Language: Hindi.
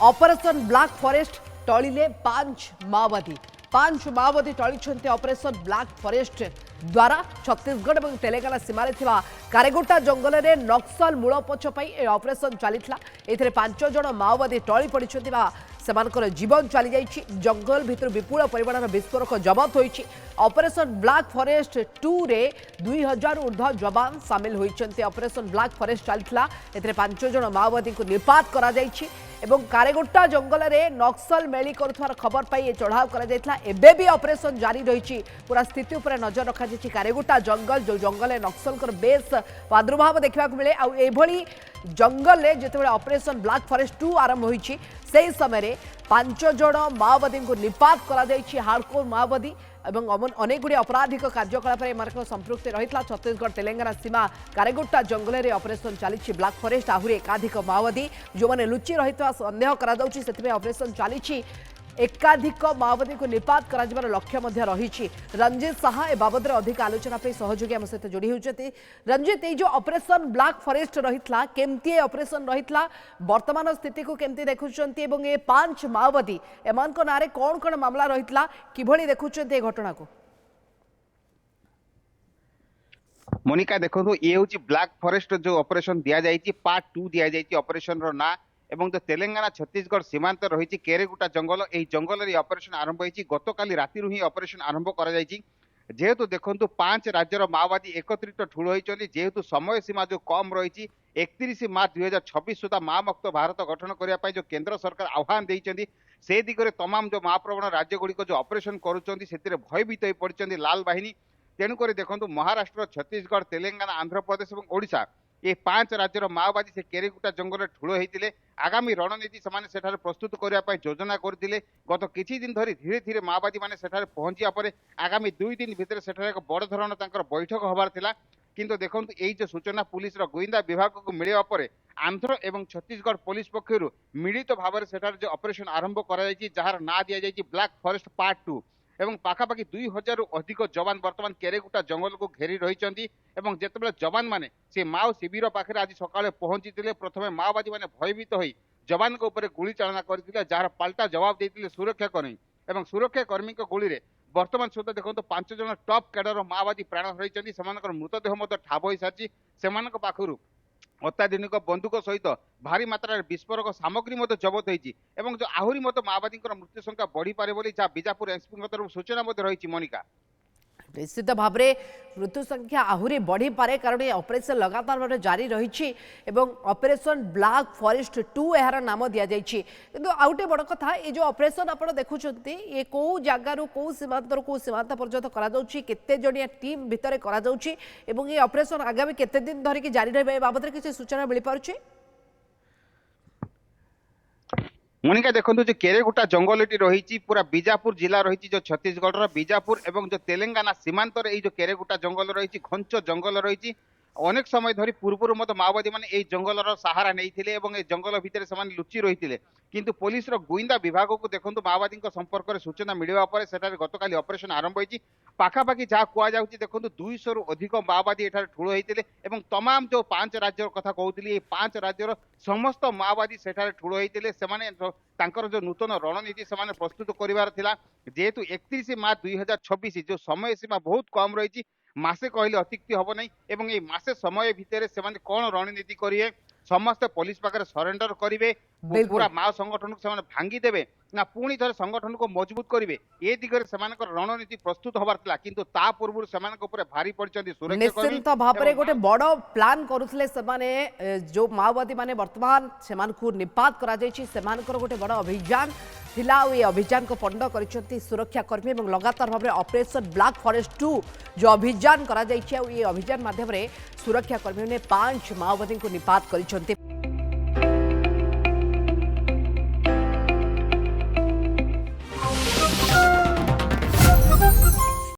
ऑपरेशन ब्लैक फॉरेस्ट टळिले 5 माओवादी टळिछन्ते ऑपरेशन ब्लैक फॉरेस्ट द्वारा छत्तीसगढ़ और तेलंगाना सीमार कारेगोटा जंगल में नक्सल मूलपोछ पर ऑपरेशन चलीता ए 5 जन माओवादी टळि पड़ी सेमानकर जीवन चली जाइए जंगल भितर विपुल परिमाण विस्फोरक जबत होइछि। ऑपरेशन ब्लैक फॉरेस्ट 2 रे 2000 ऊर्ध्व जवान सामिल होइछन्ते। ऑपरेशन ब्लैक फॉरेस्ट चलीता ए 5 जन माओवादी को निपात करा जाइछि एवं कारेगोटा जंगल में नक्सल मेली करुथार खबर पाई चढ़ाव करा जाइतला। एबे भी ऑपरेशन जारी रही पूरा स्थिति उपर नजर रखा जाइछि। कारेगोटा जंगल जो जंगल नक्सलकर बेस प्रादुर्भाव देखा मिले आउली जंगल में जिते ऑपरेशन ब्लैक फॉरेस्ट 2 आरंभ होइछि से समय 5 जन माओवादी को निपात करा जाइछि। हार्डकोर माओवादी और अनेक गुड़ी आपराधिक कार्यकलाप संपृक्ति रही छत्तीसगढ़ तेलंगाना सीमा कारेगोटा जंगल में ऑपरेशन चली ब्लैक फॉरेस्ट आहरी एकाधिक माओवादी जो मैंने लुचि रही सन्देह कर ऑपरेशन चली एकाधिक माओवादी को निपात कर लक्ष्य रही। रंजित साहा ए बाबद अधिक आलोचना सहयोगी आम सहित जोड़ी होती। रंजित ये जो ऑपरेशन ब्लैक फॉरेस्ट रही केमती ऑपरेशन रही वर्तमान स्थिति को केमती देखुंट और ये 5 माओवादी एम ना कौन कौन मामला रही कि देखुंट घटना को। मोनिका देखो ये हूँ ब्लैक फॉरेस्ट जो ऑपरेशन दि जाइए पार्ट 2 दि जाइए ऑपरेशन रो ना एवं जो तेलंगाना छत्तीसगढ़ सीमांत रही केरेगुटा जंगल यही जंगल में ऑपरेशन आरंभ होती गतकाली राति ही ऑपरेशन आरंभ कर जेहेतु देखो 5 राज्यर माओवादी एकत्रित ठूल होती जेहेतु समय सीमा जो कम रही 31 मार्च 2026 सुधा माओ मुक्त भारत गठन करने जो केंद्र सरकार आह्वान देते से दिगरे तमाम जो महाप्रवण राज्यगुड़िक जो ऑपरेशन करुँच भयभीत हो पड़ते लाल बाहिनी। तेणुक देखो महाराष्ट्र छत्तीसगढ़ तेलंगाना आंध्र प्रदेश और ओडिशा ये 5 राज्यर माओवादी से केरेगुटा जंगल ठूल होते आगामी रणनीति से प्रस्तुत करने योजना करते गत किछि दिन धरी धीरे धीरे माओवादी मैंने पहुंचा पर आगामी 2 दिन भितर एक बड़ धरण बैठक हबार थिला किंतु देखो यही जो सूचना पुलिस गुइंदा विभाग को मिलवा पर आंध्र एवं छत्तीसगढ़ पुलिस पक्षर मिलित भाव में जो ऑपरेशन आरंभ कर जार ना दि जाइए ब्लैक फॉरेस्ट पार्ट 2 एवं पाखापाखि 2000 अधिक जवान वर्तमान केरेगुटा जंगल को घेरी रही जिते जवान मैंने से माओ शिविर पाखे आज सका पहुंची प्रथम माओवादी मैंने भयभीत हो जवान ऊपर गुली चालना करते जार पाल्टा जवाब देते सुरक्षाकर्मी और सुरक्षाकर्मी गुली में वर्तमान सुधा देखो 5 जन टॉप कैडर माओवादी प्राण हरई मृतदेह ठाब हो सारी से पाखु अत्याधुनिक बंदूक सहित भारी मात्रा विस्फोरक सामग्री जबत होती जो आहरी माओवादी मृत्यु संख्या बढ़ी पारे जहाँ बीजापुर एसपी तरफ सूचना रही। मोनिका निश्चित भाव में मृत्यु संख्या आहरी बढ़ी पारे कारण ये ऑपरेशन लगातार भाव जारी रही ऑपरेशन ब्लैक फॉरेस्ट 2 यार नाम दि जाइए किंतु आउटे बड़ कथा ये जो ऑपरेशन आप देखुंत ये कौ जगार कौ सीमांत पर्यंत करते जड़िया टीम भितर कर ऑपरेशन आगामी केते दिन धरिकी जारी रही बाबद किसी सूचना मिल पारुछि। मोनिका देखो जो केरेगुटा जंगल रही पूरा बीजापुर जिला रही जो छत्तीसगढ़ बीजापुर एवं जो तेलंगाना सीमांत जो केरेगुटा जंगल रही घंच जंगल रही अनेक समय धरी पूर्व माओवादी मैंने जंगल सहारा नहीं जंगल भितर से लुचि रही किंतु पुलिस गुइंदा विभाग को देखो माओवादी संपर्क में सूचना मिलवा पर गतकाली ऑपरेशन आरंभ होती पाखापाखि जहाँ कहुच्छी देखो 200 रु अधिक माओवादी एठार ठूल होते तमाम जो 5 राज्य कथा कहती 5 राज्यर समस्त माओवादी सेठार ठूल होते जो नूतन रणनीति से प्रस्तुत कर जेहेतु 31 मार्च 2026 जो समय सीमा बहुत कम रही मासे कहले अतिक्ति हम ना ये मासे समय भितर से कौन रणनीति करेंगे समस्त पुलिस पाखे सरेंडर करेंगे पूरा माओ संगठन को भांगी देवे ना पुणी थे संगठन को मजबूत करेंगे ये दिगरे से रणनीति प्रस्तुत हबार किंतु ता पूर्व से भारी पड़ते निश्चित भाव में गोटे बड़ प्लान करुले जो माओवादी माने वर्तमान से निपात कर गोटे बड़ अभियान थिला ये अभियान को पंड कर सुरक्षाकर्मी और लगातार भाव में ऑपरेशन ब्लैक फॉरेस्ट 2 जो अभियान करा ये अभियान माध्यम सुरक्षाकर्मी ने 5 माओवादी को निपात कर